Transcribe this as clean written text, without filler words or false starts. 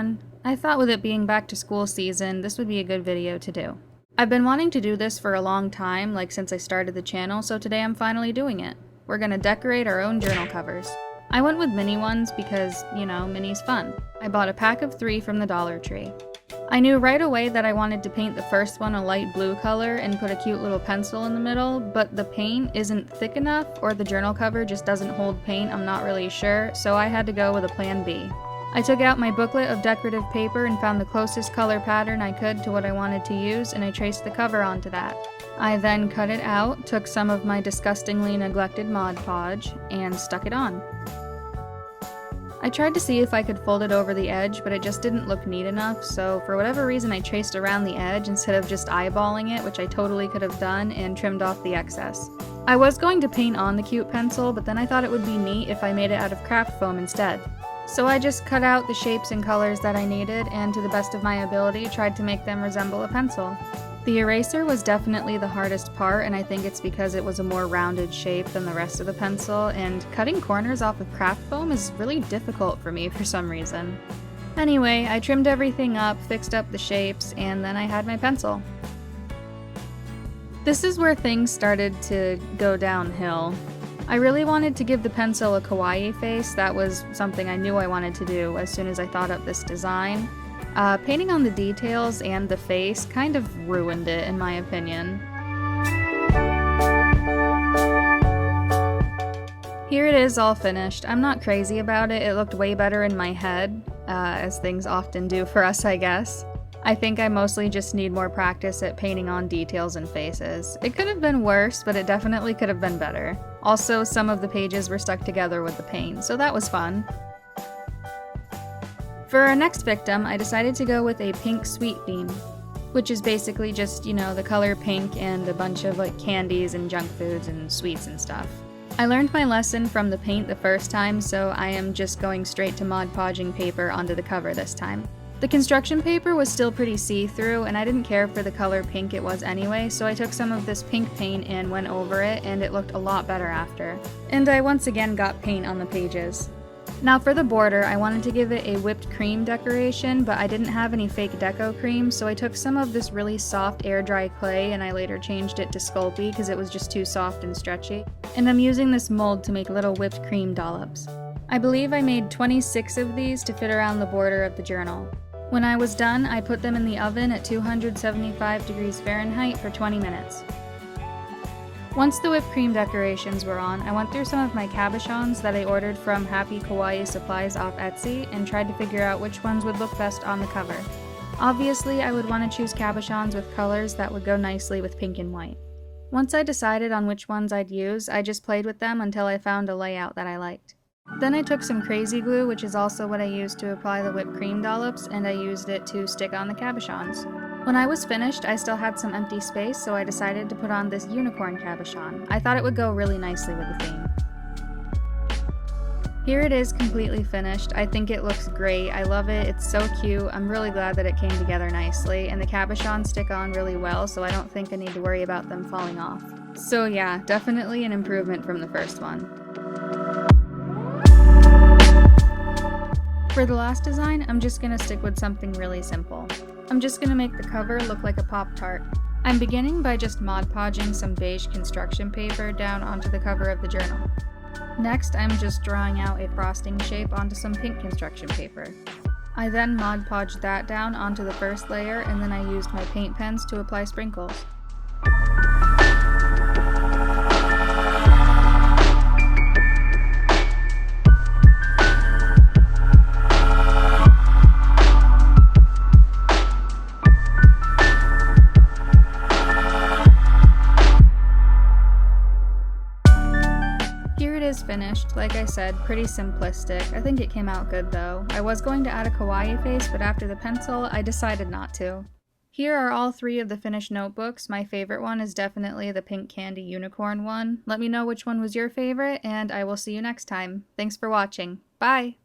everyone. I thought with it being back to school season, this would be a good video to do. I've been wanting to do this for a long time, like since I started the channel, so today I'm finally doing it. We're gonna decorate our own journal covers. I went with mini ones because, you know, mini's fun. I bought a pack of 3 from the Dollar Tree. I knew right away that I wanted to paint the first one a light blue color and put a cute little pencil in the middle, but the paint isn't thick enough or the journal cover just doesn't hold paint, I'm not really sure, so I had to go with a plan B. I took out my booklet of decorative paper and found the closest color pattern I could to what I wanted to use, and I traced the cover onto that. I then cut it out, took some of my disgustingly neglected Mod Podge, and stuck it on. I tried to see if I could fold it over the edge, but it just didn't look neat enough, so for whatever reason I traced around the edge instead of just eyeballing it, which I totally could have done, and trimmed off the excess. I was going to paint on the cute pencil, but then I thought it would be neat if I made it out of craft foam instead. So I just cut out the shapes and colors that I needed, and to the best of my ability, tried to make them resemble a pencil. The eraser was definitely the hardest part, and I think it's because it was a more rounded shape than the rest of the pencil, and cutting corners off of craft foam is really difficult for me for some reason. Anyway, I trimmed everything up, fixed up the shapes, and then I had my pencil. This is where things started to go downhill. I really wanted to give the pencil a kawaii face. That was something I knew I wanted to do as soon as I thought up this design. Painting on the details and the face kind of ruined it, in my opinion. Here it is all finished. I'm not crazy about it. It looked way better in my head, as things often do for us, I guess. I think I mostly just need more practice at painting on details and faces. It could have been worse, but it definitely could have been better. Also, some of the pages were stuck together with the paint, so that was fun. For our next victim, I decided to go with a pink sweet theme, which is basically just, you know, the color pink and a bunch of like candies and junk foods and sweets and stuff. I learned my lesson from the paint the first time, so I am just going straight to Mod Podging paper onto the cover this time. The construction paper was still pretty see-through, and I didn't care for the color pink it was anyway, so I took some of this pink paint and went over it, and it looked a lot better after. And I once again got paint on the pages. Now for the border, I wanted to give it a whipped cream decoration, but I didn't have any fake deco cream, so I took some of this really soft air-dry clay and I later changed it to Sculpey because it was just too soft and stretchy. And I'm using this mold to make little whipped cream dollops. I believe I made 26 of these to fit around the border of the journal. When I was done, I put them in the oven at 275 degrees Fahrenheit for 20 minutes. Once the whipped cream decorations were on, I went through some of my cabochons that I ordered from Happy Kawaii Supplies off Etsy and tried to figure out which ones would look best on the cover. Obviously, I would want to choose cabochons with colors that would go nicely with pink and white. Once I decided on which ones I'd use, I just played with them until I found a layout that I liked. Then I took some crazy glue, which is also what I used to apply the whipped cream dollops, and I used it to stick on the cabochons. When I was finished, I still had some empty space, so I decided to put on this unicorn cabochon. I thought it would go really nicely with the theme. Here it is completely finished. I think it looks great. I love it. It's so cute. I'm really glad that it came together nicely, and the cabochons stick on really well, so I don't think I need to worry about them falling off. So yeah, definitely an improvement from the first one. For the last design, I'm just gonna stick with something really simple. I'm just gonna make the cover look like a Pop-Tart. I'm beginning by just Mod Podging some beige construction paper down onto the cover of the journal. Next, I'm just drawing out a frosting shape onto some pink construction paper. I then Mod Podged that down onto the first layer, and then I used my paint pens to apply sprinkles. Finished. Like I said, pretty simplistic. I think it came out good though. I was going to add a kawaii face, but after the pencil, I decided not to. Here are all 3 of the finished notebooks. My favorite one is definitely the pink candy unicorn one. Let me know which one was your favorite, and I will see you next time. Thanks for watching. Bye!